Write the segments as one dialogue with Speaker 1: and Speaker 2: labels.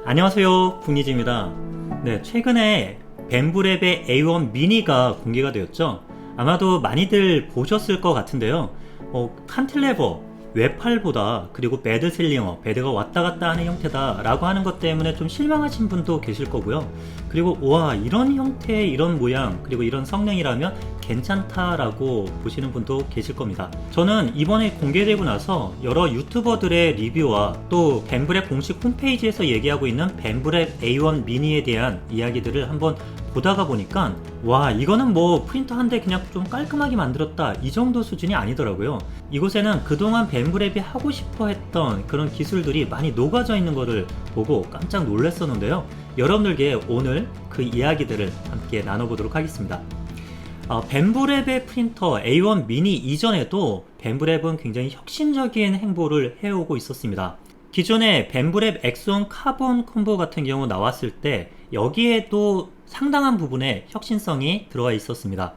Speaker 1: 안녕하세요, 국니지입니다. 네, 최근에 벤브랩의 A1 미니가 공개가 되었죠. 아마도 많이들 보셨을 것 같은데요. 칸틸레버, 외팔보다 그리고 베드슬링어, 베드가 왔다 갔다 하는 형태다 라고 하는 것 때문에 좀 실망하신 분도 계실 거고요. 그리고 와, 이런 형태, 이런 모양, 그리고 이런 성능이라면 괜찮다라고 보시는 분도 계실 겁니다. 저는 이번에 공개되고 나서 여러 유튜버들의 리뷰와 또 벤브랩 공식 홈페이지에서 얘기하고 있는 벤브랩 A1 미니에 대한 이야기들을 한번 보다가 보니까 와, 이거는 뭐 프린터 한 대 그냥 좀 깔끔하게 만들었다 이 정도 수준이 아니더라고요. 이곳에는 그동안 벤브랩이 하고 싶어 했던 그런 기술들이 많이 녹아져 있는 거를 보고 깜짝 놀랐었는데요. 여러분들께 오늘 그 이야기들을 함께 나눠보도록 하겠습니다. 벤브랩의 프린터 A1 미니 이전에도 벤브랩은 굉장히 혁신적인 행보를 해오고 있었습니다. 기존의 벤브랩 엑소온 카본 콤보 같은 경우 나왔을 때 여기에도 상당한 부분에 혁신성이 들어가 있었습니다.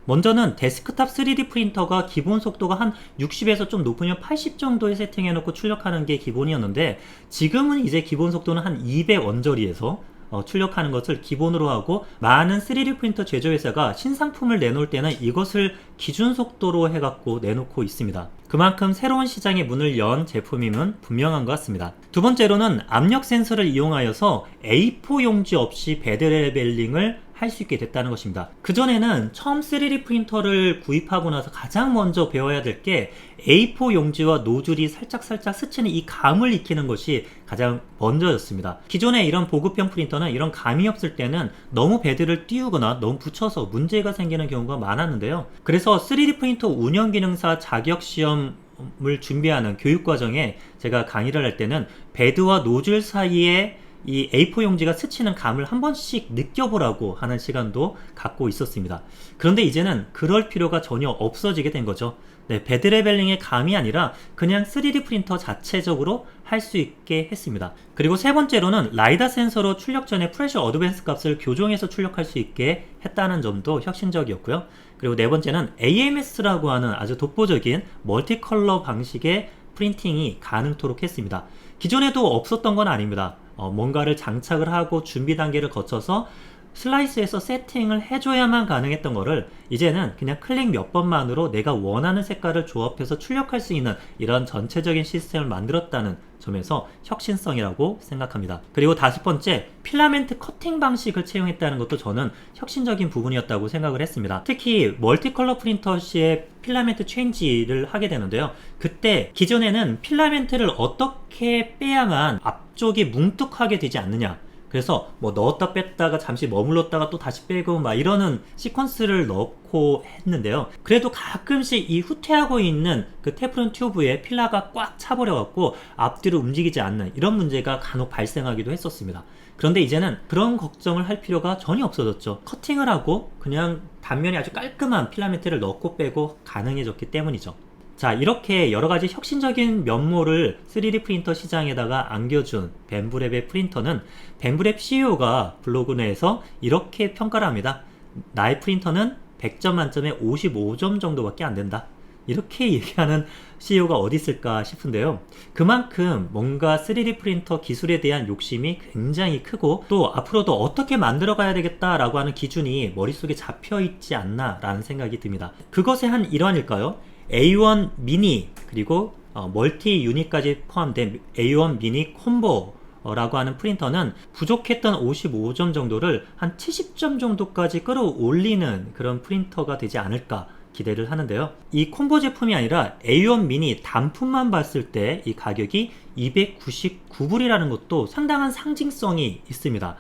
Speaker 1: 먼저는 데스크탑 3D 프린터가 기본 속도가 한 60에서 좀 높으면 80 정도에 세팅해놓고 출력하는 게 기본이었는데, 지금은 이제 기본 속도는 한 200 언저리에서 출력하는 것을 기본으로 하고, 많은 3D 프린터 제조회사가 신상품을 내놓을 때는 이것을 기준 속도로 해갖고 내놓고 있습니다. 그만큼 새로운 시장의 문을 연 제품임은 분명한 것 같습니다. 두 번째로는 압력 센서를 이용하여서 A4 용지 없이 베드 레벨링을 할 수 있게 됐다는 것입니다. 그전에는 처음 3D 프린터를 구입하고 나서 가장 먼저 배워야 될 게 A4 용지와 노즐이 살짝 스치는 이 감을 익히는 것이 가장 먼저였습니다. 기존에 이런 보급형 프린터는 이런 감이 없을 때는 너무 베드를 띄우거나 너무 붙여서 문제가 생기는 경우가 많았는데요. 그래서 3D 프린터 운영기능사 자격시험을 준비하는 교육과정에 제가 강의를 할 때는 베드와 노즐 사이에 이 A4 용지가 스치는 감을 한 번씩 느껴보라고 하는 시간도 갖고 있었습니다. 그런데 이제는 그럴 필요가 전혀 없어지게 된 거죠. 네, 베드 레벨링의 감이 아니라 그냥 3D 프린터 자체적으로 할 수 있게 했습니다. 그리고 세 번째로는 라이다 센서로 출력 전에 프레셔 어드밴스 값을 교정해서 출력할 수 있게 했다는 점도 혁신적이었고요. 그리고 네 번째는 AMS라고 하는 아주 독보적인 멀티컬러 방식의 프린팅이 가능토록 했습니다. 기존에도 없었던 건 아닙니다. 뭔가를 장착을 하고 준비 단계를 거쳐서 슬라이스에서 세팅을 해줘야만 가능했던 거를 이제는 그냥 클릭 몇 번만으로 내가 원하는 색깔을 조합해서 출력할 수 있는 이런 전체적인 시스템을 만들었다는 점에서 혁신성이라고 생각합니다. 그리고 다섯 번째, 필라멘트 커팅 방식을 채용했다는 것도 저는 혁신적인 부분이었다고 생각을 했습니다. 특히 멀티컬러 프린터 시에 필라멘트 체인지를 하게 되는데요. 그때 기존에는 필라멘트를 어떻게 빼야만 앞쪽이 뭉툭하게 되지 않느냐, 그래서 뭐 넣었다 뺐다가 잠시 머물렀다가 또 다시 빼고 막 이러는 시퀀스를 넣고 했는데요. 그래도 가끔씩 이 후퇴하고 있는 그 테프론 튜브에 필라가 꽉 차버려 갖고 앞뒤로 움직이지 않는 이런 문제가 간혹 발생하기도 했었습니다. 그런데 이제는 그런 걱정을 할 필요가 전혀 없어졌죠. 커팅을 하고 그냥 단면이 아주 깔끔한 필라멘트를 넣고 빼고 가능해졌기 때문이죠. 자, 이렇게 여러가지 혁신적인 면모를 3D 프린터 시장에다가 안겨준 벤브랩의 프린터는 벤브랩 CEO가 블로그 내에서 이렇게 평가를 합니다. 나의 프린터는 100점 만점에 55점 정도밖에 안 된다. 이렇게 얘기하는 CEO가 어디 있을까 싶은데요. 그만큼 뭔가 3D 프린터 기술에 대한 욕심이 굉장히 크고, 또 앞으로도 어떻게 만들어 가야 되겠다라고 하는 기준이 머릿속에 잡혀 있지 않나 라는 생각이 듭니다. 그것의 한 일환일까요? A1 미니 그리고 멀티 유닛까지 포함된 A1 미니 콤보라고 하는 프린터는 부족했던 55점 정도를 한 70점 정도까지 끌어올리는 그런 프린터가 되지 않을까 기대를 하는데요. 이 콤보 제품이 아니라 A1 미니 단품만 봤을 때 이 가격이 299불이라는 것도 상당한 상징성이 있습니다.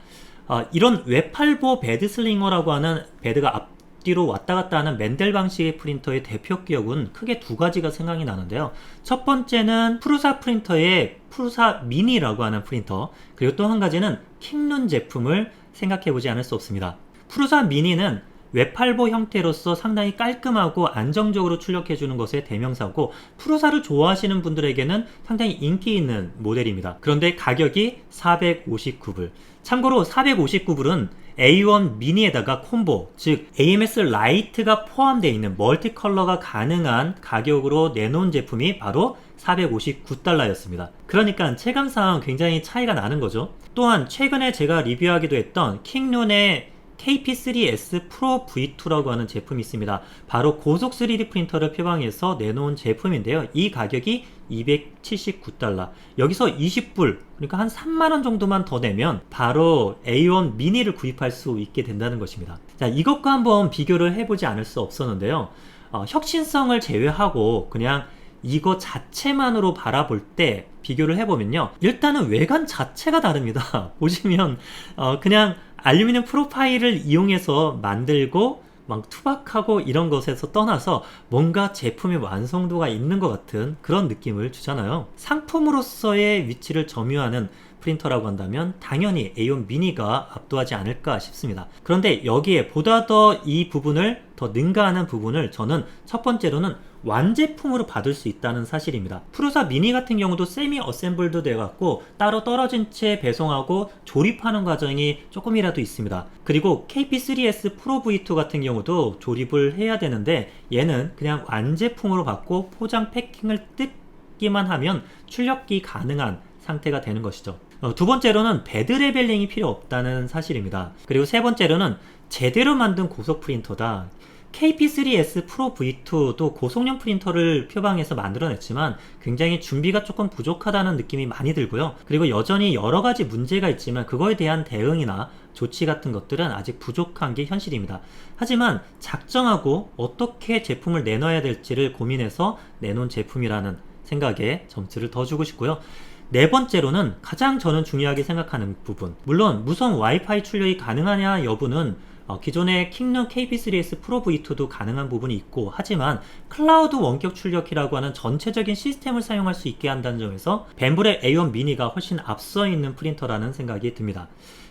Speaker 1: 이런 외팔보 베드슬링어라고 하는 베드가 앞뒤로 왔다 갔다 하는 맨델 방식의 프린터의 대표 기억은 크게 두 가지가 생각이 나는데요. 첫 번째는 프루사 프린터의 프루사 미니라고 하는 프린터, 그리고 또 한 가지는 킹룬 제품을 생각해 보지 않을 수 없습니다. 프루사 미니는 외팔보 형태로서 상당히 깔끔하고 안정적으로 출력해주는 것의 대명사고, 프루사를 좋아하시는 분들에게는 상당히 인기 있는 모델입니다. 그런데 가격이 459불. 참고로 459불은 A1 미니에다가 콤보, 즉 AMS 라이트가 포함되어 있는 멀티 컬러가 가능한 가격으로 내놓은 제품이 바로 459달러였습니다. 그러니까 체감상 굉장히 차이가 나는 거죠. 또한 최근에 제가 리뷰하기도 했던 킹룬의 KP3S Pro V2라고 하는 제품이 있습니다. 바로 고속 3D 프린터를 표방해서 내놓은 제품인데요. 이 가격이 279달러. 여기서 20불, 그러니까 한 3만원 정도만 더 내면 바로 A1 미니를 구입할 수 있게 된다는 것입니다. 자, 이것과 한번 비교를 해보지 않을 수 없었는데요. 혁신성을 제외하고 그냥 이거 자체만으로 바라볼 때 비교를 해보면요, 일단은 외관 자체가 다릅니다. 보시면 그냥 알루미늄 프로파일을 이용해서 만들고 막 투박하고 이런 것에서 떠나서 뭔가 제품의 완성도가 있는 것 같은 그런 느낌을 주잖아요. 상품으로서의 위치를 점유하는 프린터라고 한다면 당연히 A1 미니가 압도하지 않을까 싶습니다. 그런데 여기에 보다 더 이 부분을 더 능가하는 부분을 저는 첫 번째로는 완제품으로 받을 수 있다는 사실입니다. 프루사 미니 같은 경우도 세미 어셈블도 돼갖고 따로 떨어진 채 배송하고 조립하는 과정이 조금이라도 있습니다. 그리고 KP3S 프로 V2 같은 경우도 조립을 해야 되는데 얘는 그냥 완제품으로 받고 포장 패킹을 뜯기만 하면 출력기 가능한 상태가 되는 것이죠. 두 번째로는 베드 레벨링이 필요 없다는 사실입니다. 그리고 세 번째로는 제대로 만든 고속 프린터다. KP3S Pro V2도 고속형 프린터를 표방해서 만들어냈지만 굉장히 준비가 조금 부족하다는 느낌이 많이 들고요. 그리고 여전히 여러가지 문제가 있지만 그거에 대한 대응이나 조치 같은 것들은 아직 부족한 게 현실입니다. 하지만 작정하고 어떻게 제품을 내놔야 될지를 고민해서 내놓은 제품이라는 생각에 점수를 더 주고 싶고요. 네 번째로는 가장 저는 중요하게 생각하는 부분, 물론 무선 와이파이 출력이 가능하냐 여부는 기존의 킹룬 KP3S 프로 V2도 가능한 부분이 있고, 하지만 클라우드 원격 출력기라고 하는 전체적인 시스템을 사용할 수 있게 한다는 점에서 벤블의 A1 미니가 훨씬 앞서 있는 프린터라는 생각이 듭니다.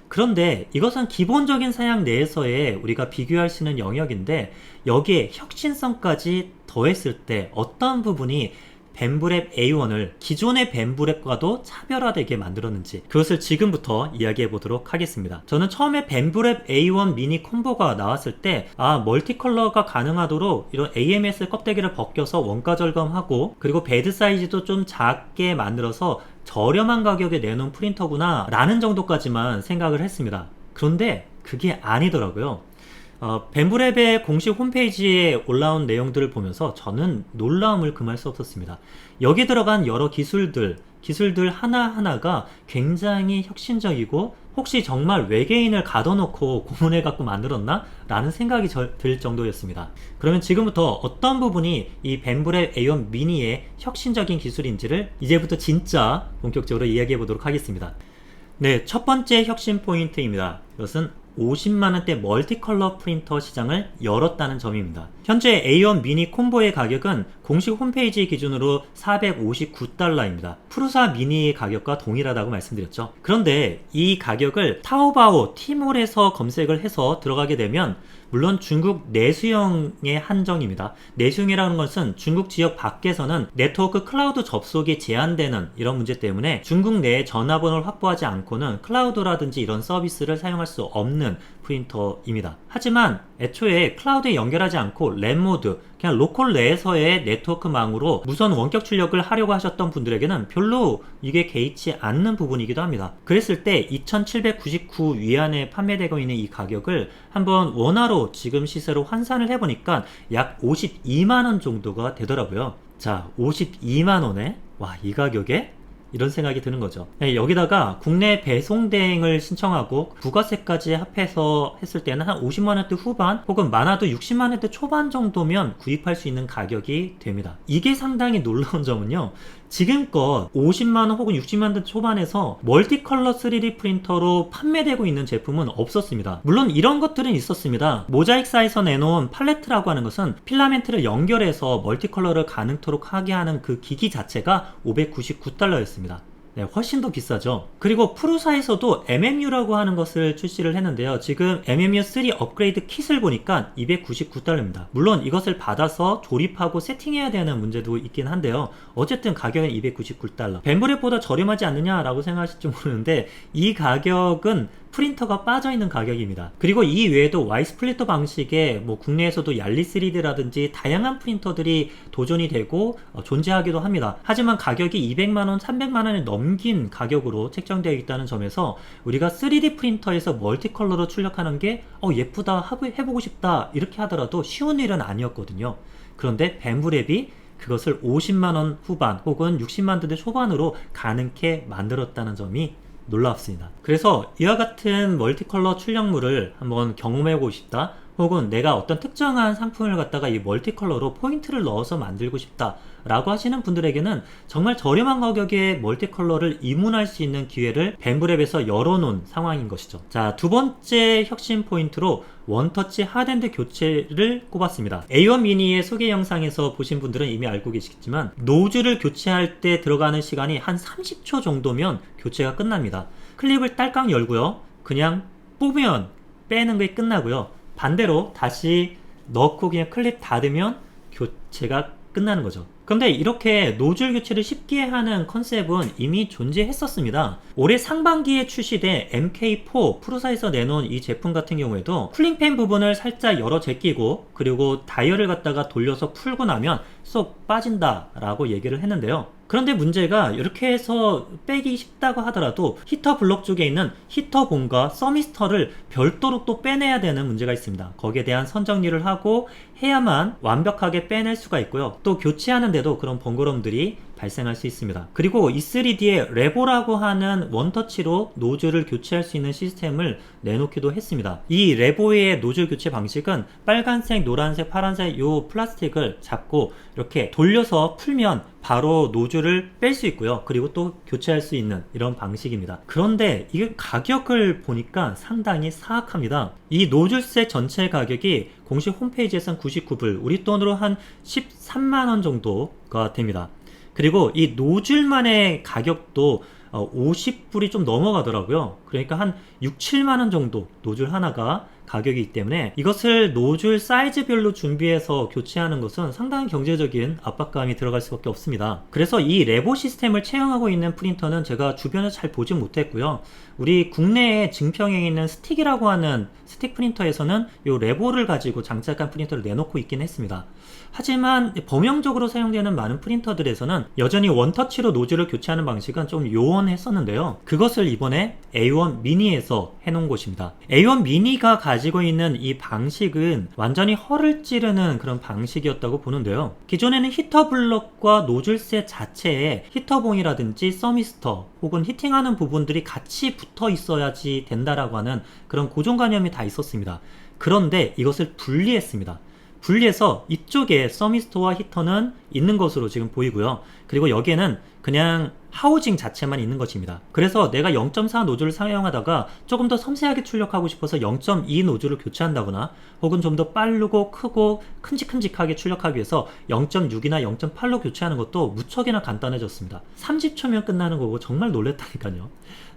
Speaker 1: 그런데 이것은 기본적인 사양 내에서의 우리가 비교할 수 있는 영역인데, 여기에 혁신성까지 더했을 때 어떤 부분이 벤브랩 A1을 기존의 벤브랩과도 차별화되게 만들었는지, 그것을 지금부터 이야기해 보도록 하겠습니다. 저는 처음에 벤브랩 A1 미니 콤보가 나왔을 때 멀티컬러가 가능하도록 이런 AMS 껍데기를 벗겨서 원가 절감하고, 그리고 베드 사이즈도 좀 작게 만들어서 저렴한 가격에 내놓은 프린터구나 라는 정도까지만 생각을 했습니다. 그런데 그게 아니더라고요. 벤브랩의 공식 홈페이지에 올라온 내용들을 보면서 저는 놀라움을 금할 수 없었습니다. 여기 들어간 여러 기술들 하나하나가 굉장히 혁신적이고, 혹시 정말 외계인을 가둬놓고 고문해갖고 만들었나? 라는 생각이 들 정도였습니다. 그러면 지금부터 어떤 부분이 이 벤브랩 A1 미니의 혁신적인 기술인지를 이제부터 진짜 본격적으로 이야기해 보도록 하겠습니다. 네, 첫 번째 혁신 포인트입니다. 이것은 50만원대 멀티컬러 프린터 시장을 열었다는 점입니다. 현재 A1 미니 콤보의 가격은 공식 홈페이지 기준으로 459달러입니다. 프루사 미니의 가격과 동일하다고 말씀드렸죠. 그런데 이 가격을 타오바오, 티몰에서 검색을 해서 들어가게 되면 물론 중국 내수용의 한정입니다. 내수용이라는 것은 중국 지역 밖에서는 네트워크 클라우드 접속이 제한되는 이런 문제 때문에 중국 내에 전화번호를 확보하지 않고는 클라우드라든지 이런 서비스를 사용할 수 없는 프린터입니다. 하지만 애초에 클라우드에 연결하지 않고 랜 모드, 그냥 로컬 내에서의 네트워크망으로 무선 원격 출력을 하려고 하셨던 분들에게는 별로 이게 개의치 않는 부분이기도 합니다. 그랬을 때 2,799 위안에 판매되고 있는 이 가격을 한번 원화로 지금 시세로 환산을 해보니까 약 52만원 정도가 되더라고요. 자, 52만원에 와, 이 가격에? 이런 생각이 드는 거죠. 네, 여기다가 국내 배송 대행을 신청하고 부가세까지 합해서 했을 때는 한 50만원대 후반 혹은 많아도 60만원대 초반 정도면 구입할 수 있는 가격이 됩니다. 이게 상당히 놀라운 점은요, 지금껏 50만원 혹은 60만원 초반에서 멀티컬러 3D 프린터로 판매되고 있는 제품은 없었습니다. 물론 이런 것들은 있었습니다. 모자익사에서 내놓은 팔레트라고 하는 것은 필라멘트를 연결해서 멀티컬러를 가능토록 하게 하는 그 기기 자체가 599달러였습니다. 네, 훨씬 더 비싸죠. 그리고 프루사에서도 MMU라고 하는 것을 출시를 했는데요. 지금 MMU3 업그레이드 킷을 보니까 299달러입니다. 물론 이것을 받아서 조립하고 세팅해야 되는 문제도 있긴 한데요. 어쨌든 가격은 299달러. 벤브랩보다 저렴하지 않느냐라고 생각하실지 모르는데 이 가격은 프린터가 빠져있는 가격입니다. 그리고 이 외에도 Y 스플리터 방식의 국내에서도 얄리 3D라든지 다양한 프린터들이 도전이 되고 존재하기도 합니다. 하지만 가격이 200만원, 300만원을 넘긴 가격으로 책정되어 있다는 점에서 우리가 3D 프린터에서 멀티컬러로 출력하는 게 예쁘다, 해보고 싶다 이렇게 하더라도 쉬운 일은 아니었거든요. 그런데 뱀브랩이 그것을 50만원 후반 혹은 60만원대 초반으로 가능케 만들었다는 점이 놀랍습니다. 그래서 이와 같은 멀티컬러 출력물을 한번 경험해보고 싶다, 혹은 내가 어떤 특정한 상품을 갖다가 이 멀티컬러로 포인트를 넣어서 만들고 싶다 라고 하시는 분들에게는 정말 저렴한 가격에 멀티컬러를 입문할 수 있는 기회를 뱀브랩에서 열어놓은 상황인 것이죠. 자, 두 번째 혁신 포인트로 원터치 하드핸드 교체를 꼽았습니다. A1 미니의 소개 영상에서 보신 분들은 이미 알고 계시겠지만 노즐을 교체할 때 들어가는 시간이 한 30초 정도면 교체가 끝납니다. 클립을 딸깍 열고요, 그냥 뽑으면 빼는 게 끝나고요, 반대로 다시 넣고 그냥 클립 닫으면 교체가 끝나는 거죠. 그런데 이렇게 노즐 교체를 쉽게 하는 컨셉은 이미 존재했었습니다. 올해 상반기에 출시된 MK4 프로사에서 내놓은 이 제품 같은 경우에도 쿨링팬 부분을 살짝 열어 제끼고 그리고 다이얼을 갖다가 돌려서 풀고 나면 쏙 빠진다 라고 얘기를 했는데요. 그런데 문제가 이렇게 해서 빼기 쉽다고 하더라도 히터 블록 쪽에 있는 히터봉과 서미스터를 별도로 또 빼내야 되는 문제가 있습니다. 거기에 대한 선정리를 하고 해야만 완벽하게 빼낼 수가 있고요. 또 교체하는데도 그런 번거로움들이 발생할 수 있습니다. 그리고 E3D의 레보라고 하는 원터치로 노즐을 교체할 수 있는 시스템을 내놓기도 했습니다. 이 레보의 노즐 교체 방식은 빨간색, 노란색, 파란색 요 플라스틱을 잡고 이렇게 돌려서 풀면 바로 노즐을 뺄 수 있고요. 그리고 또 교체할 수 있는 이런 방식입니다. 그런데 이게 가격을 보니까 상당히 사악합니다. 이 노즐셋 전체 가격이 공식 홈페이지에선 99불, 우리 돈으로 한 13만원 정도가 됩니다. 그리고 이 노즐만의 가격도 50불이 좀 넘어가더라고요. 그러니까 한 6, 7만원 정도 노즐 하나가 가격이기 때문에 이것을 노즐 사이즈별로 준비해서 교체하는 것은 상당히 경제적인 압박감이 들어갈 수밖에 없습니다. 그래서 이 레보 시스템을 채용하고 있는 프린터는 제가 주변에서 잘 보지 못했고요. 우리 국내에 증평에 있는 스틱이라고 하는 스틱 프린터에서는 이 레보를 가지고 장착한 프린터를 내놓고 있긴 했습니다. 하지만 범용적으로 사용되는 많은 프린터들에서는 여전히 원터치로 노즐을 교체하는 방식은 좀 요원했었는데요. 그것을 이번에 A1 미니에서 해놓은 것입니다. A1 미니가 가지고 있는 이 방식은 완전히 허를 찌르는 그런 방식이었다고 보는데요. 기존에는 히터 블럭과 노즐셋 자체에 히터봉이라든지 서미스터 혹은 히팅하는 부분들이 같이 붙어 있어야지 된다라고 하는 그런 고정관념이 다 있었습니다. 그런데 이것을 분리했습니다. 분리해서 이쪽에 서미스터와 히터는 있는 것으로 지금 보이고요. 그리고 여기에는 그냥 하우징 자체만 있는 것입니다. 그래서 내가 0.4 노즐을 사용하다가 조금 더 섬세하게 출력하고 싶어서 0.2 노즐을 교체한다거나 혹은 좀 더 빠르고 크고 큼직큼직하게 출력하기 위해서 0.6이나 0.8로 교체하는 것도 무척이나 간단해졌습니다. 30초면 끝나는 거고 정말 놀랬다니까요.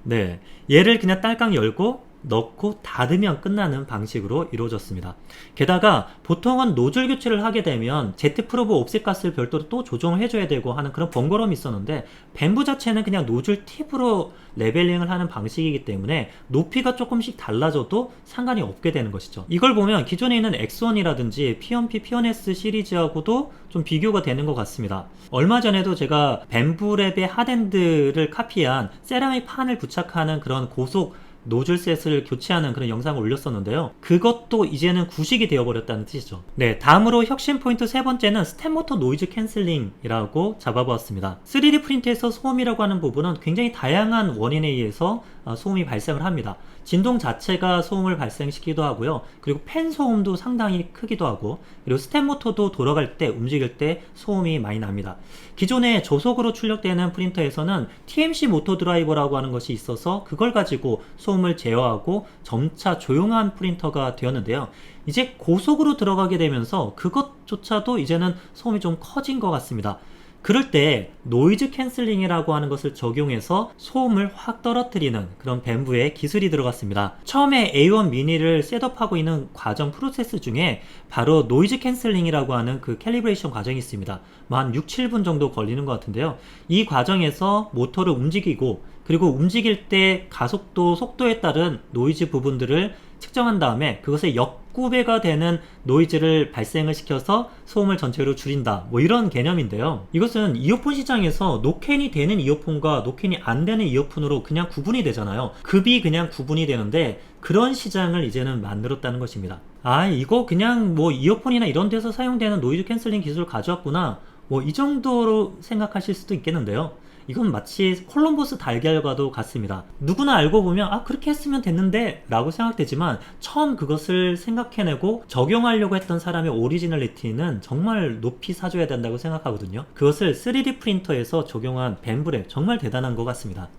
Speaker 1: 네, 얘를 그냥 딸깍 열고 넣고 닫으면 끝나는 방식으로 이루어졌습니다. 게다가 보통은 노즐 교체를 하게 되면 Z 프로브 옵셋 값을 별도로 또 조정을 해줘야 되고 하는 그런 번거로움이 있었는데 뱀부 자체는 그냥 노즐 팁으로 레벨링을 하는 방식이기 때문에 높이가 조금씩 달라져도 상관이 없게 되는 것이죠. 이걸 보면 기존에 있는 X1이라든지 P1P, P1S 시리즈하고도 좀 비교가 되는 것 같습니다. 얼마 전에도 제가 뱀브랩의 하드핸드를 카피한 세라믹 판을 부착하는 그런 고속 노즐셋을 교체하는 그런 영상을 올렸었는데요. 그것도 이제는 구식이 되어버렸다는 뜻이죠. 네, 다음으로 혁신 포인트 세 번째는 스텝모터 노이즈 캔슬링이라고 잡아보았습니다. 3D 프린트에서 소음이라고 하는 부분은 굉장히 다양한 원인에 의해서 소음이 발생을 합니다. 진동 자체가 소음을 발생시키기도 하고요. 그리고 팬 소음도 상당히 크기도 하고, 그리고 스텝모터도 돌아갈 때, 움직일 때 소음이 많이 납니다. 기존에 저속으로 출력되는 프린터에서는 TMC 모터 드라이버라고 하는 것이 있어서 그걸 가지고 소음을 제어하고 점차 조용한 프린터가 되었는데요. 이제 고속으로 들어가게 되면서 그것조차도 이제는 소음이 좀 커진 것 같습니다. 그럴 때 노이즈 캔슬링이라고 하는 것을 적용해서 소음을 확 떨어뜨리는 그런 뱀부의 기술이 들어갔습니다. 처음에 A1 미니를 셋업하고 있는 과정 프로세스 중에 바로 노이즈 캔슬링이라고 하는 그 캘리브레이션 과정이 있습니다. 한 6, 7분 정도 걸리는 것 같은데요. 이 과정에서 모터를 움직이고 그리고 움직일 때 가속도, 속도에 따른 노이즈 부분들을 측정한 다음에 그것의 역구배가 되는 노이즈를 발생을 시켜서 소음을 전체로 줄인다, 뭐 이런 개념인데요. 이것은 이어폰 시장에서 노캔이 되는 이어폰과 노캔이 안 되는 이어폰으로 그냥 구분이 되잖아요. 급이 그냥 구분이 되는데 그런 시장을 이제는 만들었다는 것입니다. 아, 이거 그냥 뭐 이어폰이나 이런 데서 사용되는 노이즈 캔슬링 기술을 가져왔구나, 뭐 이 정도로 생각하실 수도 있겠는데요. 이건 마치 콜럼버스 달걀과도 같습니다. 누구나 알고 보면 아, 그렇게 했으면 됐는데 라고 생각되지만 처음 그것을 생각해내고 적용하려고 했던 사람의 오리지널리티는 정말 높이 사줘야 된다고 생각하거든요. 그것을 3D 프린터에서 적용한 벤브랩, 정말 대단한 것 같습니다.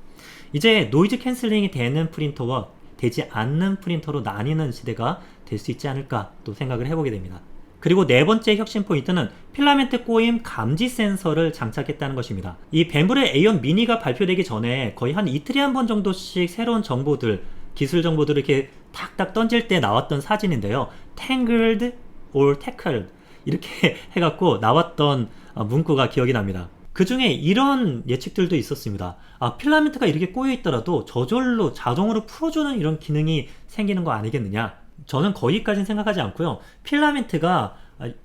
Speaker 1: 이제 노이즈 캔슬링이 되는 프린터와 되지 않는 프린터로 나뉘는 시대가 될 수 있지 않을까 또 생각을 해보게 됩니다. 그리고 네 번째 혁신 포인트는 필라멘트 꼬임 감지 센서를 장착했다는 것입니다. 이 벤브레 A1 미니가 발표되기 전에 거의 한 이틀에 한 번 정도씩 새로운 정보들, 기술 정보들을 이렇게 탁탁 던질 때 나왔던 사진인데요. Tangled or Tackled 이렇게 해갖고 나왔던 문구가 기억이 납니다. 그 중에 이런 예측들도 있었습니다. 아, 필라멘트가 이렇게 꼬여 있더라도 저절로 자동으로 풀어주는 이런 기능이 생기는 거 아니겠느냐. 저는 거기까지는 생각하지 않고요. 필라멘트가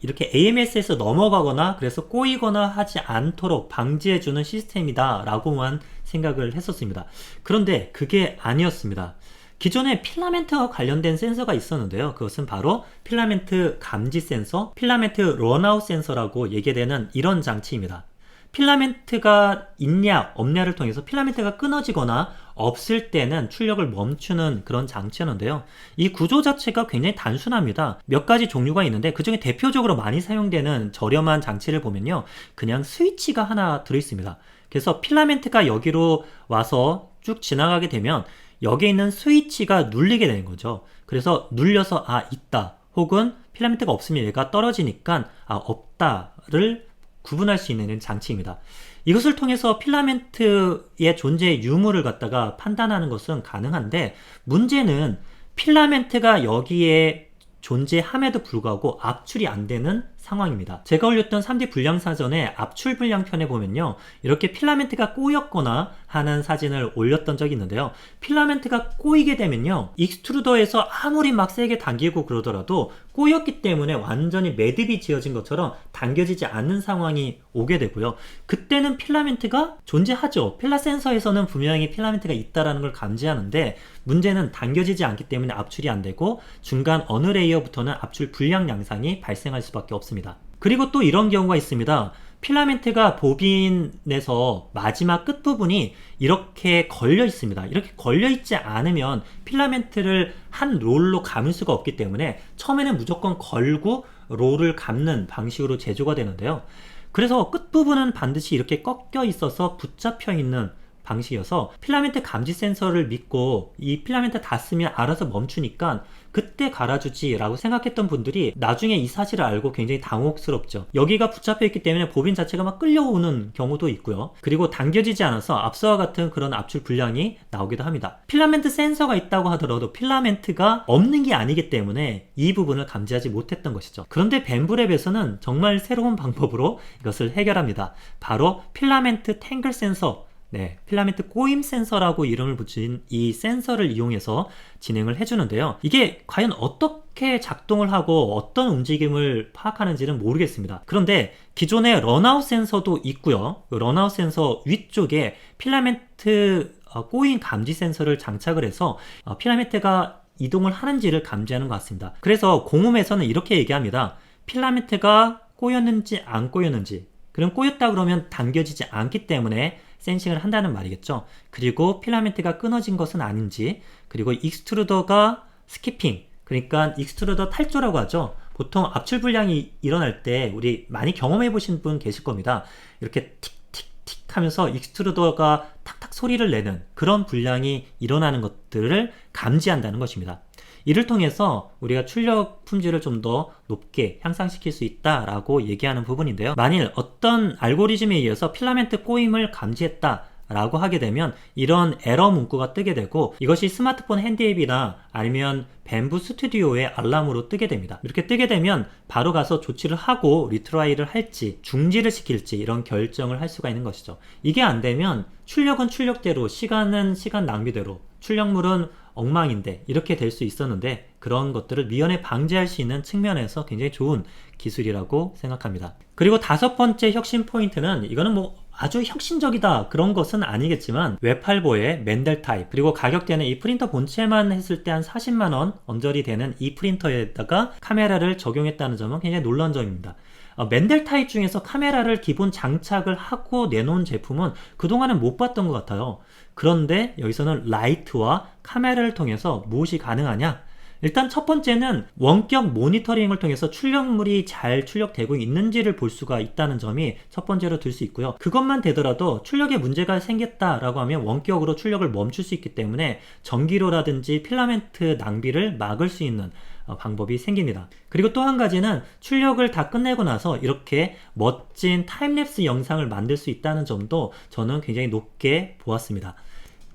Speaker 1: 이렇게 AMS에서 넘어가거나 그래서 꼬이거나 하지 않도록 방지해주는 시스템이다 라고만 생각을 했었습니다. 그런데 그게 아니었습니다. 기존에 필라멘트와 관련된 센서가 있었는데요. 그것은 바로 필라멘트 감지 센서, 필라멘트 런아웃 센서라고 얘기되는 이런 장치입니다. 필라멘트가 있냐 없냐를 통해서 필라멘트가 끊어지거나 없을 때는 출력을 멈추는 그런 장치였는데요. 이 구조 자체가 굉장히 단순합니다. 몇 가지 종류가 있는데 그 중에 대표적으로 많이 사용되는 저렴한 장치를 보면요, 그냥 스위치가 하나 들어있습니다. 그래서 필라멘트가 여기로 와서 쭉 지나가게 되면 여기에 있는 스위치가 눌리게 되는 거죠. 그래서 눌려서 아, 있다, 혹은 필라멘트가 없으면 얘가 떨어지니까 아, 없다를 구분할 수 있는 장치입니다. 이것을 통해서 필라멘트의 존재의 유무를 갖다가 판단하는 것은 가능한데, 문제는 필라멘트가 여기에 존재함에도 불구하고 압출이 안 되는 상황입니다. 제가 올렸던 3D 분량사전에 압출 분량편에 보면요, 이렇게 필라멘트가 꼬였거나 하는 사진을 올렸던 적이 있는데요. 필라멘트가 꼬이게 되면요, 익스트루더에서 아무리 막 세게 당기고 그러더라도 꼬였기 때문에 완전히 매듭이 지어진 것처럼 당겨지지 않는 상황이 오게 되고요. 그때는 필라멘트가 존재하죠. 필라 센서에서는 분명히 필라멘트가 있다는 걸 감지하는데, 문제는 당겨지지 않기 때문에 압출이 안 되고 중간 어느 레이어부터는 압출 불량 양상이 발생할 수밖에 없습니다. 그리고 또 이런 경우가 있습니다. 필라멘트가 보빈에서 마지막 끝부분이 이렇게 걸려 있습니다. 이렇게 걸려 있지 않으면 필라멘트를 한 롤로 감을 수가 없기 때문에 처음에는 무조건 걸고 롤을 감는 방식으로 제조가 되는데요. 그래서 끝부분은 반드시 이렇게 꺾여 있어서 붙잡혀 있는 방식이어서 필라멘트 감지 센서를 믿고 이 필라멘트 닿으면 알아서 멈추니까 그때 갈아주지 라고 생각했던 분들이 나중에 이 사실을 알고 굉장히 당혹스럽죠. 여기가 붙잡혀 있기 때문에 보빈 자체가 막 끌려오는 경우도 있고요. 그리고 당겨지지 않아서 앞서와 같은 그런 압출 불량이 나오기도 합니다. 필라멘트 센서가 있다고 하더라도 필라멘트가 없는 게 아니기 때문에 이 부분을 감지하지 못했던 것이죠. 그런데 벤브랩에서는 정말 새로운 방법으로 이것을 해결합니다. 바로 필라멘트 탱글 센서, 네, 필라멘트 꼬임 센서라고 이름을 붙인 이 센서를 이용해서 진행을 해주는데요. 이게 과연 어떻게 작동을 하고 어떤 움직임을 파악하는지는 모르겠습니다. 그런데 기존에 런아웃 센서도 있고요. 그 런아웃 센서 위쪽에 필라멘트 꼬임 감지 센서를 장착을 해서 필라멘트가 이동을 하는지를 감지하는 것 같습니다. 그래서 공홈에서는 이렇게 얘기합니다. 필라멘트가 꼬였는지 안 꼬였는지, 그럼 꼬였다 그러면 당겨지지 않기 때문에 센싱을 한다는 말이겠죠. 그리고 필라멘트가 끊어진 것은 아닌지, 그리고 익스트루더가 스키핑, 그러니까 익스트루더 탈조라고 하죠. 보통 압출 불량이 일어날 때 우리 많이 경험해 보신 분 계실 겁니다. 이렇게 틱틱틱 하면서 익스트루더가 탁탁 소리를 내는 그런 불량이 일어나는 것들을 감지한다는 것입니다. 이를 통해서 우리가 출력 품질을 좀 더 높게 향상시킬 수 있다라고 얘기하는 부분인데요. 만일 어떤 알고리즘에 의해서 필라멘트 꼬임을 감지했다 라고 하게 되면 이런 에러 문구가 뜨게 되고, 이것이 스마트폰 핸드앱이나 아니면 밴부 스튜디오의 알람으로 뜨게 됩니다. 이렇게 뜨게 되면 바로 가서 조치를 하고 리트라이를 할지 중지를 시킬지 이런 결정을 할 수가 있는 것이죠. 이게 안 되면 출력은 출력대로, 시간은 시간 낭비대로, 출력물은 엉망인데 이렇게 될 수 있었는데, 그런 것들을 미연에 방지할 수 있는 측면에서 굉장히 좋은 기술이라고 생각합니다. 그리고 다섯 번째 혁신 포인트는, 이거는 뭐 아주 혁신적이다 그런 것은 아니겠지만, 웹8보의 맨델 타입, 그리고 가격대는 이 프린터 본체만 했을 때 한 40만원 언저리 되는 이 프린터에다가 카메라를 적용했다는 점은 굉장히 놀라운 점입니다. 맨델 타입 중에서 카메라를 기본 장착을 하고 내놓은 제품은 그동안은 못 봤던 것 같아요. 그런데 여기서는 라이트와 카메라를 통해서 무엇이 가능하냐? 일단 첫 번째는 원격 모니터링을 통해서 출력물이 잘 출력되고 있는지를 볼 수가 있다는 점이 첫 번째로 들 수 있고요. 그것만 되더라도 출력에 문제가 생겼다라고 하면 원격으로 출력을 멈출 수 있기 때문에 전기료라든지 필라멘트 낭비를 막을 수 있는 방법이 생깁니다. 그리고 또 한 가지는 출력을 다 끝내고 나서 이렇게 멋진 타임랩스 영상을 만들 수 있다는 점도 저는 굉장히 높게 보았습니다.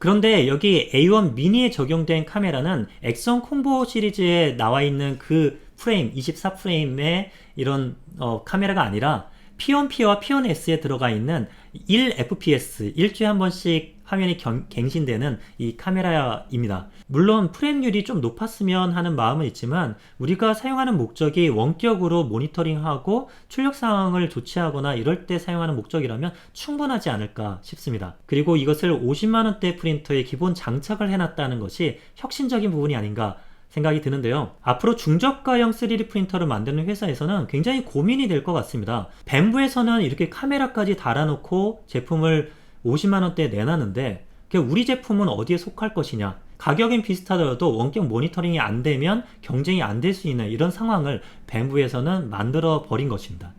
Speaker 1: 그런데 여기 A1 미니에 적용된 카메라는 엑선 콤보 시리즈에 나와 있는 그 프레임, 24프레임의 이런 카메라가 아니라 P1P와 P1S에 들어가 있는 1fps, 일주일에 한 번씩 화면이 갱신되는 이 카메라입니다. 물론 프레임률이 좀 높았으면 하는 마음은 있지만, 우리가 사용하는 목적이 원격으로 모니터링하고 출력 상황을 조치하거나 이럴 때 사용하는 목적이라면 충분하지 않을까 싶습니다. 그리고 이것을 50만원대 프린터에 기본 장착을 해놨다는 것이 혁신적인 부분이 아닌가 생각이 드는데요. 앞으로 중저가형 3D 프린터를 만드는 회사에서는 굉장히 고민이 될 것 같습니다. 밴부에서는 이렇게 카메라까지 달아놓고 제품을 50만원대에 내놨는데, 우리 제품은 어디에 속할 것이냐, 가격은 비슷하더라도 원격 모니터링이 안 되면 경쟁이 안 될 수 있는 이런 상황을 밴부에서는 만들어 버린 것입니다.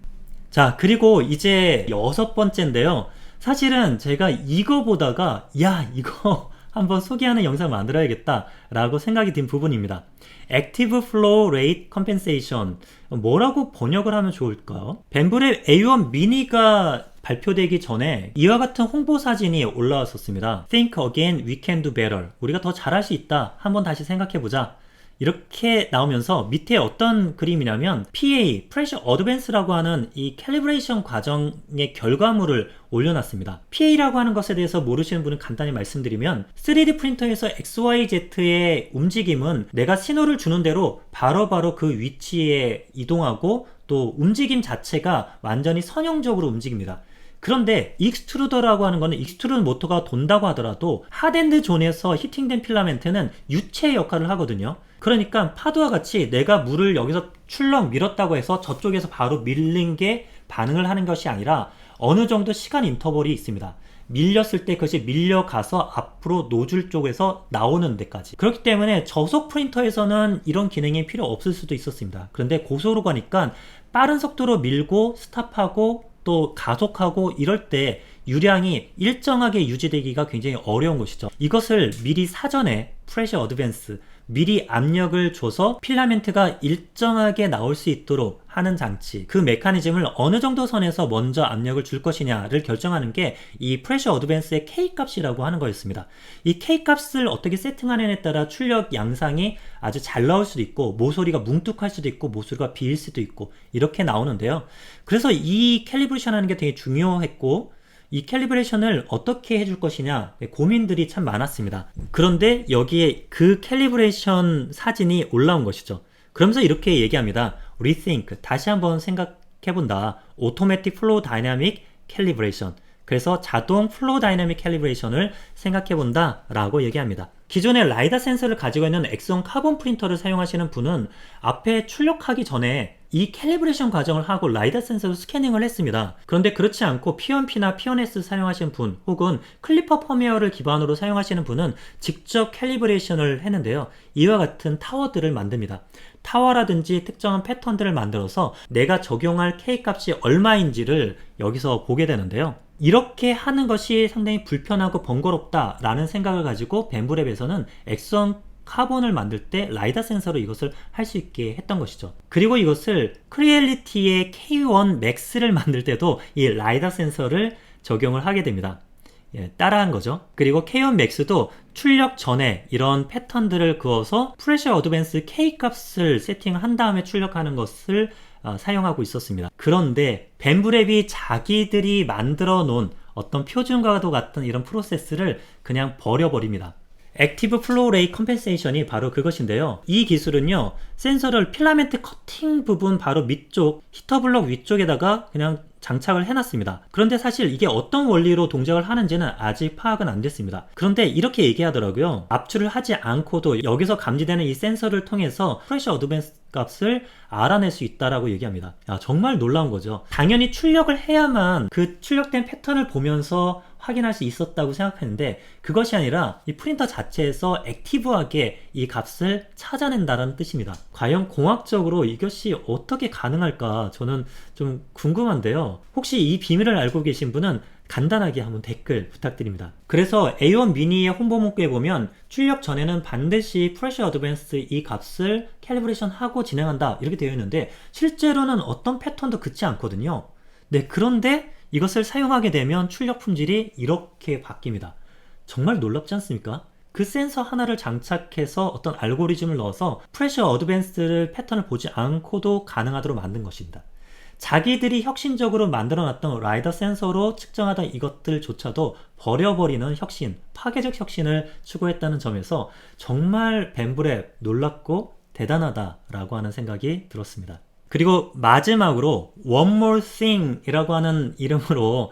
Speaker 1: 자, 그리고 이제 여섯 번째인데요. 사실은 제가 이거 보다가 이거 한번 소개하는 영상 만들어야겠다 라고 생각이 든 부분입니다. Active Flow Rate Compensation, 뭐라고 번역을 하면 좋을까요? 밴부의 A1 미니가 발표되기 전에 이와 같은 홍보 사진이 올라왔었습니다. Think again, we can do better. 우리가 더 잘할 수 있다. 한번 다시 생각해보자. 이렇게 나오면서 밑에 어떤 그림이냐면 PA, Pressure Advance라고 하는 이 캘리브레이션 과정의 결과물을 올려놨습니다. PA라고 하는 것에 대해서 모르시는 분은 간단히 말씀드리면, 3D 프린터에서 XYZ의 움직임은 내가 신호를 주는 대로 바로바로 그 위치에 이동하고, 또 움직임 자체가 완전히 선형적으로 움직입니다. 그런데 익스트루더라고 하는 거는, 익스트루드 모터가 돈다고 하더라도 하덴드 존에서 히팅된 필라멘트는 유체 역할을 하거든요. 그러니까 파도와 같이 내가 물을 여기서 출렁 밀었다고 해서 저쪽에서 바로 밀린 게 반응을 하는 것이 아니라 어느 정도 시간 인터벌이 있습니다. 밀렸을 때 그것이 밀려가서 앞으로 노즐 쪽에서 나오는 데까지. 그렇기 때문에 저속 프린터에서는 이런 기능이 필요 없을 수도 있었습니다. 그런데 고속으로 가니까 빠른 속도로 밀고 스탑하고 또 가속하고 이럴 때 유량이 일정하게 유지되기가 굉장히 어려운 것이죠. 이것을 미리 사전에 프레셔 어드밴스, 미리 압력을 줘서 필라멘트가 일정하게 나올 수 있도록 하는 장치, 그 메커니즘을 어느 정도 선에서 먼저 압력을 줄 것이냐를 결정하는 게 이 프레셔 어드밴스의 K값이라고 하는 거였습니다. 이 K값을 어떻게 세팅하느냐에 따라 출력 양상이 아주 잘 나올 수도 있고, 모서리가 뭉툭할 수도 있고, 모서리가 비일 수도 있고, 이렇게 나오는데요. 그래서 이 캘리브레이션 하는 게 되게 중요했고, 이 캘리브레이션을 어떻게 해줄 것이냐 고민들이 참 많았습니다. 그런데 여기에 그 캘리브레이션 사진이 올라온 것이죠. 그러면서 이렇게 얘기합니다. Rethink, 다시 한번 생각해본다. Automatic Flow Dynamic Calibration. 그래서 자동 플로우 다이내믹 캘리브레이션을 생각해본다 라고 얘기합니다. 기존의 라이다 센서를 가지고 있는 엑선 카본 프린터를 사용하시는 분은 앞에 출력하기 전에 이 캘리브레이션 과정을 하고 라이다 센서로 스캐닝을 했습니다. 그런데 그렇지 않고 P1P나 P1S 사용하시는 분, 혹은 클리퍼 펌웨어를 기반으로 사용하시는 분은 직접 캘리브레이션을 했는데요. 이와 같은 타워들을 만듭니다. 타워라든지 특정한 패턴들을 만들어서 내가 적용할 K값이 얼마인지를 여기서 보게 되는데요. 이렇게 하는 것이 상당히 불편하고 번거롭다 라는 생각을 가지고 밴부랩에서는 엑선 카본을 만들 때 라이다 센서로 이것을 할 수 있게 했던 것이죠. 그리고 이것을 크리엘리티의 K1 맥스를 만들 때도 이 라이다 센서를 적용을 하게 됩니다. 따라한 거죠. 그리고 K1 Max도 출력 전에 이런 패턴들을 그어서 프레셔 어드밴스 K 값을 세팅한 다음에 출력하는 것을 사용하고 있었습니다. 그런데 벤브랩이 자기들이 만들어 놓은 어떤 표준과도 같은 이런 프로세스를 그냥 버려버립니다. 액티브 플로우 레이 컴펜세이션이 바로 그것인데요. 이 기술은요, 센서를 필라멘트 커팅 부분 바로 밑쪽, 히터블럭 위쪽에다가 그냥 장착을 해놨습니다. 그런데 사실 이게 어떤 원리로 동작을 하는지는 아직 파악은 안 됐습니다. 그런데 이렇게 얘기하더라고요. 압출을 하지 않고도 여기서 감지되는 이 센서를 통해서 프레셔 어드밴스 값을 알아낼 수 있다라고 얘기합니다. 정말 놀라운 거죠. 당연히 출력을 해야만 그 출력된 패턴을 보면서 확인할 수 있었다고 생각했는데 그것이 아니라 이 프린터 자체에서 액티브하게 이 값을 찾아낸다는 뜻입니다. 과연 공학적으로 이것이 어떻게 가능할까 저는 좀 궁금한데요. 혹시 이 비밀을 알고 계신 분은 간단하게 한번 댓글 부탁드립니다. 그래서 A1 미니의 홍보 문구에 보면 출력 전에는 반드시 프레셔 어드밴스 이 값을 캘리브레이션 하고 진행한다 이렇게 되어 있는데 실제로는 어떤 패턴도 그치 않거든요. 네, 그런데 이것을 사용하게 되면 출력 품질이 이렇게 바뀝니다. 정말 놀랍지 않습니까? 그 센서 하나를 장착해서 어떤 알고리즘을 넣어서 프레셔 어드밴스 패턴을 보지 않고도 가능하도록 만든 것입니다. 자기들이 혁신적으로 만들어놨던 라이더 센서로 측정하던 이것들조차도 버려버리는 혁신, 파괴적 혁신을 추구했다는 점에서 정말 벤브랩 놀랍고 대단하다라고 하는 생각이 들었습니다. 그리고 마지막으로 One More Thing 이라고 하는 이름으로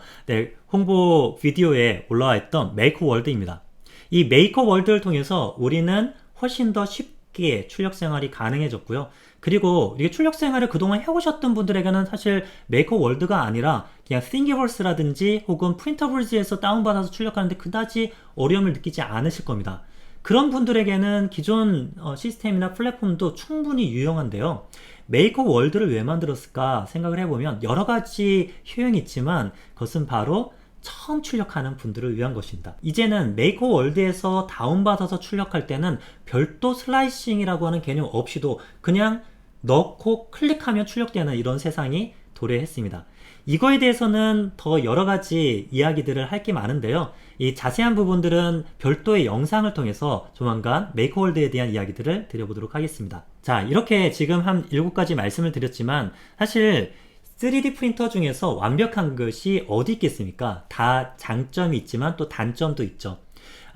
Speaker 1: 홍보 비디오에 올라와 있던 메이커월드입니다. 이 메이커월드를 통해서 우리는 훨씬 더 쉽게 출력 생활이 가능해졌고요. 그리고 이게 출력 생활을 그동안 해오셨던 분들에게는 사실 메이커월드가 아니라 그냥 Thingiverse라든지 혹은 프린터블즈에서 다운받아서 출력하는데 그다지 어려움을 느끼지 않으실 겁니다. 그런 분들에게는 기존 시스템이나 플랫폼도 충분히 유용한데요. 메이커월드를 왜 만들었을까 생각을 해보면 여러 가지 효용이 있지만 그것은 바로 처음 출력하는 분들을 위한 것입니다. 이제는 메이커월드에서 다운받아서 출력할 때는 별도 슬라이싱이라고 하는 개념 없이도 그냥 넣고 클릭하면 출력되는 이런 세상이 도래했습니다. 이거에 대해서는 더 여러 가지 이야기들을 할 게 많은데요. 이 자세한 부분들은 별도의 영상을 통해서 조만간 메이커월드에 대한 이야기들을 드려보도록 하겠습니다. 자, 이렇게 지금 한 7가지 말씀을 드렸지만 사실 3D 프린터 중에서 완벽한 것이 어디 있겠습니까? 다 장점이 있지만 또 단점도 있죠.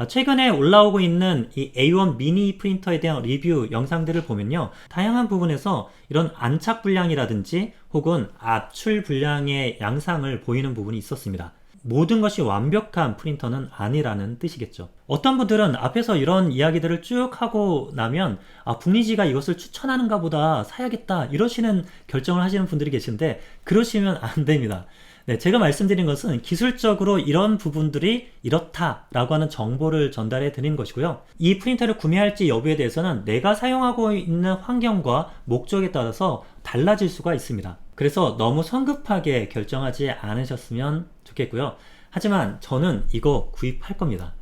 Speaker 1: 최근에 올라오고 있는 이 A1 미니 프린터에 대한 리뷰 영상들을 보면요, 다양한 부분에서 이런 안착 불량이라든지 혹은 압출 불량의 양상을 보이는 부분이 있었습니다. 모든 것이 완벽한 프린터는 아니라는 뜻이겠죠. 어떤 분들은 앞에서 이런 이야기들을 쭉 하고 나면 북리지가 이것을 추천하는가 보다 사야겠다 이러시는 결정을 하시는 분들이 계신데 그러시면 안 됩니다. 네, 제가 말씀드린 것은 기술적으로 이런 부분들이 이렇다라고 하는 정보를 전달해 드리는 것이고요. 이 프린터를 구매할지 여부에 대해서는 내가 사용하고 있는 환경과 목적에 따라서 달라질 수가 있습니다. 그래서 너무 성급하게 결정하지 않으셨으면 좋겠고요. 하지만 저는 이거 구입할 겁니다.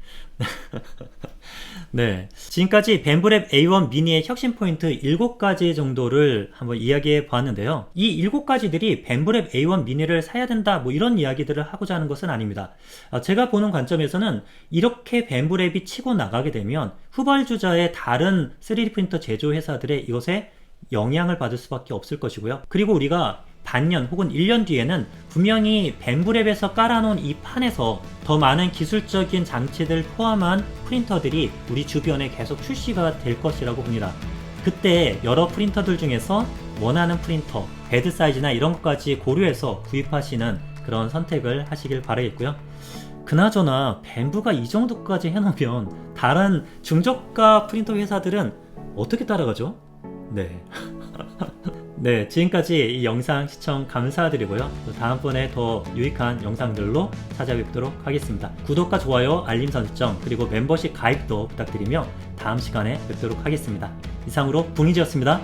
Speaker 1: 네, 지금까지 벤브랩 A1 미니의 혁신 포인트 7가지 정도를 한번 이야기해 보았는데요. 이 7가지들이 벤브랩 A1 미니를 사야 된다 뭐 이런 이야기들을 하고자 하는 것은 아닙니다. 제가 보는 관점에서는 이렇게 벤브랩이 치고 나가게 되면 후발주자의 다른 3D 프린터 제조 회사들의 이것에 영향을 받을 수밖에 없을 것이고요. 그리고 우리가 반년 혹은 1년 뒤에는 분명히 벤브랩에서 깔아놓은 이 판에서 더 많은 기술적인 장치들 포함한 프린터들이 우리 주변에 계속 출시가 될 것이라고 봅니다. 그때 여러 프린터들 중에서 원하는 프린터, 베드 사이즈나 이런 것까지 고려해서 구입하시는 그런 선택을 하시길 바라겠고요. 그나저나 벤브가 이 정도까지 해놓으면 다른 중저가 프린터 회사들은 어떻게 따라가죠? 네. 네, 지금까지 이 영상 시청 감사드리고요. 다음번에 더 유익한 영상들로 찾아뵙도록 하겠습니다. 구독과 좋아요, 알림 설정, 그리고 멤버십 가입도 부탁드리며 다음 시간에 뵙도록 하겠습니다. 이상으로 붕이지였습니다.